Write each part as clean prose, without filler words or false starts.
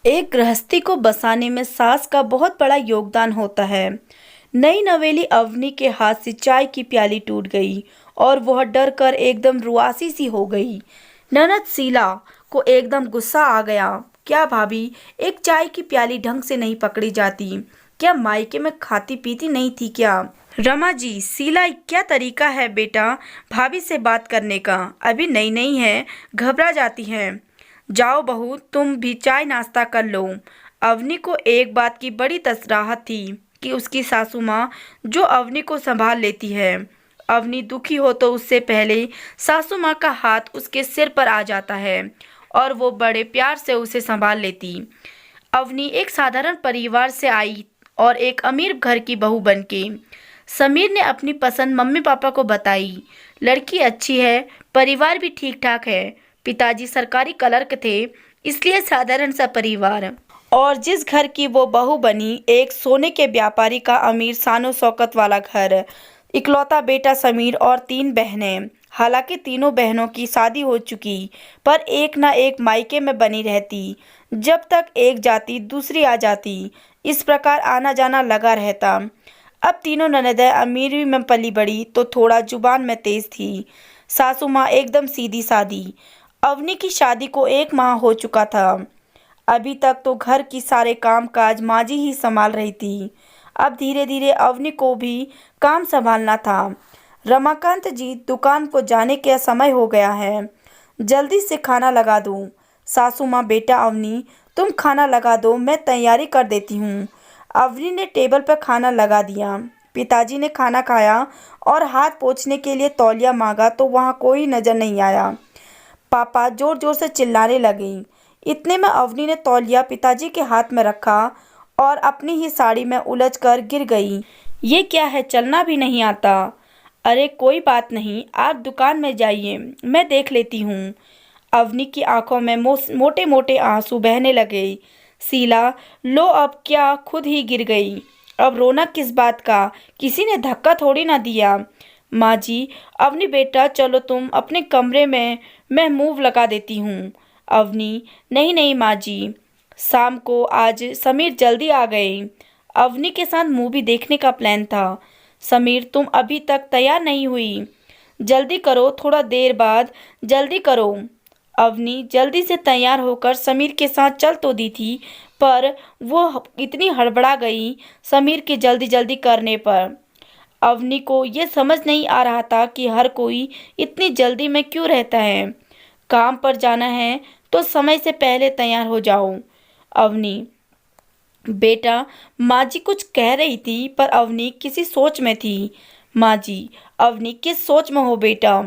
एक गृहस्थी को बसाने में सास का बहुत बड़ा योगदान होता है। नई नवेली अवनी के हाथ से चाय की प्याली टूट गई और वह डर कर एकदम रुआसी सी हो गई। ननद शीला को एकदम गुस्सा आ गया। क्या भाभी, एक चाय की प्याली ढंग से नहीं पकड़ी जाती? क्या मायके में खाती पीती नहीं थी क्या? रमा जी, शीला क्या तरीका है बेटा भाभी से बात करने का? अभी नई नई है, घबरा जाती हैं। जाओ बहू, तुम भी चाय नाश्ता कर लो। अवनी को एक बात की बड़ी तसराहत थी कि उसकी सासू माँ जो अवनी को संभाल लेती है। अवनी दुखी हो तो उससे पहले सासू माँ का हाथ उसके सिर पर आ जाता है और वो बड़े प्यार से उसे संभाल लेती। अवनी एक साधारण परिवार से आई और एक अमीर घर की बहू बनके। समीर ने अपनी पसंद मम्मी पापा को बताई। लड़की अच्छी है, परिवार भी ठीक ठाक है। पिताजी सरकारी क्लर्क थे, इसलिए साधारण सा परिवार। और जिस घर की वो बहू बनी, एक सोने के व्यापारी का अमीर शानो शौकत वाला घर। इकलौता बेटा समीर और 3 बहनें। हालांकि तीनों बहनों की शादी हो चुकी, पर एक ना एक मायके में बनी रहती। जब तक एक जाती दूसरी आ जाती, इस प्रकार आना जाना लगा रहता। अब तीनों ननदें अमीरी में पली बड़ी तो थोड़ा जुबान में तेज थी। सासू माँ एकदम सीधी सादी। अवनी की शादी को 1 माह हो चुका था। अभी तक तो घर की सारे काम काज माँ जी ही संभाल रही थी। अब धीरे धीरे अवनी को भी काम संभालना था। रमाकांत जी, दुकान को जाने का समय हो गया है, जल्दी से खाना लगा दूँ। सासू माँ, बेटा अवनी, तुम खाना लगा दो, मैं तैयारी कर देती हूँ। अवनी ने टेबल पर खाना लगा दिया। पिताजी ने खाना खाया और हाथ पोंछने के लिए तौलिया मांगा तो वहाँ कोई नजर नहीं आया। पापा जोर जोर से चिल्लाने लगे। इतने में अवनी ने तौलिया पिताजी के हाथ में रखा और अपनी ही साड़ी में उलझकर गिर गई। ये क्या है, चलना भी नहीं आता? अरे कोई बात नहीं, आप दुकान में जाइए, मैं देख लेती हूँ। अवनी की आंखों में मोटे मोटे आंसू बहने लगे। शीला, लो अब क्या, खुद ही गिर गई। अब रोना किस बात का? किसी ने धक्का थोड़ी ना दिया। माँ जी, अवनी बेटा चलो तुम अपने कमरे में, मैं मूव लगा देती हूँ। अवनी, नहीं नहीं माँ जी, शाम को आज समीर जल्दी आ गए। अवनी के साथ मूवी देखने का प्लान था। समीर, तुम अभी तक तैयार नहीं हुई, जल्दी करो, थोड़ा देर बाद, जल्दी करो। अवनी जल्दी से तैयार होकर समीर के साथ चल तो दी थी, पर वो इतनी हड़बड़ा गई समीर के जल्दी जल्दी करने पर। अवनी को ये समझ नहीं आ रहा था कि हर कोई इतनी जल्दी में क्यों रहता है। काम पर जाना है तो समय से पहले तैयार हो जाओ। अवनी, बेटा, माँ जी कुछ कह रही थी पर अवनी किसी सोच में थी। माँ जी, अवनी किस सोच में हो बेटा?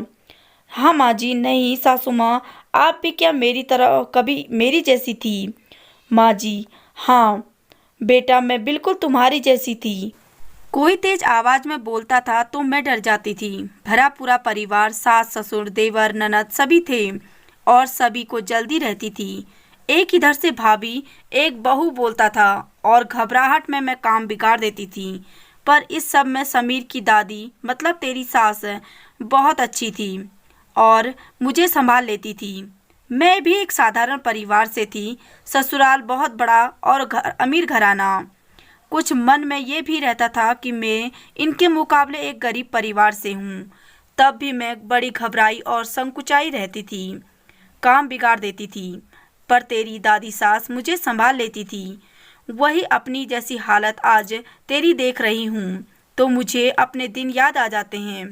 हाँ माँ जी, नहीं सासू माँ, आप भी क्या मेरी तरह कभी मेरी जैसी थी? माँ जी, हाँ बेटा, मैं बिल्कुल तुम्हारी जैसी थी। कोई तेज आवाज में बोलता था तो मैं डर जाती थी। भरा पूरा परिवार, सास ससुर देवर ननद सभी थे और सभी को जल्दी रहती थी। एक इधर से भाभी, एक बहू बोलता था और घबराहट में मैं काम बिगाड़ देती थी। पर इस सब में समीर की दादी, मतलब तेरी सास, बहुत अच्छी थी और मुझे संभाल लेती थी। मैं भी एक साधारण परिवार से थी, ससुराल बहुत बड़ा और अमीर घराना। कुछ मन में ये भी रहता था कि मैं इनके मुकाबले एक गरीब परिवार से हूँ। तब भी मैं बड़ी घबराई और संकुचाई रहती थी, काम बिगाड़ देती थी। पर तेरी दादी सास मुझे संभाल लेती थी। वही अपनी जैसी हालत आज तेरी देख रही हूँ तो मुझे अपने दिन याद आ जाते हैं।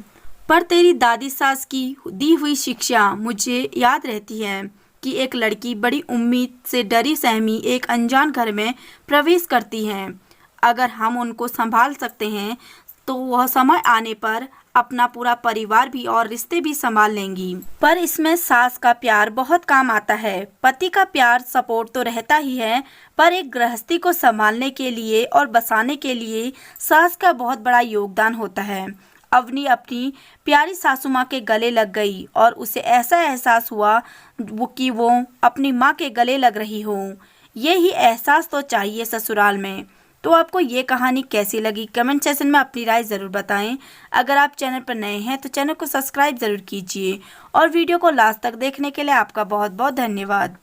पर तेरी दादी सास की दी हुई शिक्षा मुझे याद रहती है कि एक लड़की बड़ी उम्मीद से डरी सहमी एक अनजान घर में प्रवेश करती है। अगर हम उनको संभाल सकते हैं तो वह समय आने पर अपना पूरा परिवार भी और रिश्ते भी संभाल लेंगी। पर इसमें सास का प्यार बहुत काम आता है। पति का प्यार सपोर्ट तो रहता ही है, पर एक गृहस्थी को संभालने के लिए और बसाने के लिए सास का बहुत बड़ा योगदान होता है। अवनी अपनी प्यारी सासू माँ के गले लग गई और उसे ऐसा एहसास हुआ कि वो अपनी माँ के गले लग रही हो। ये ही एहसास तो चाहिए ससुराल में। तो आपको ये कहानी कैसी लगी, कमेंट सेक्शन में अपनी राय ज़रूर बताएं। अगर आप चैनल पर नए हैं तो चैनल को सब्सक्राइब ज़रूर कीजिए और वीडियो को लास्ट तक देखने के लिए आपका बहुत बहुत धन्यवाद।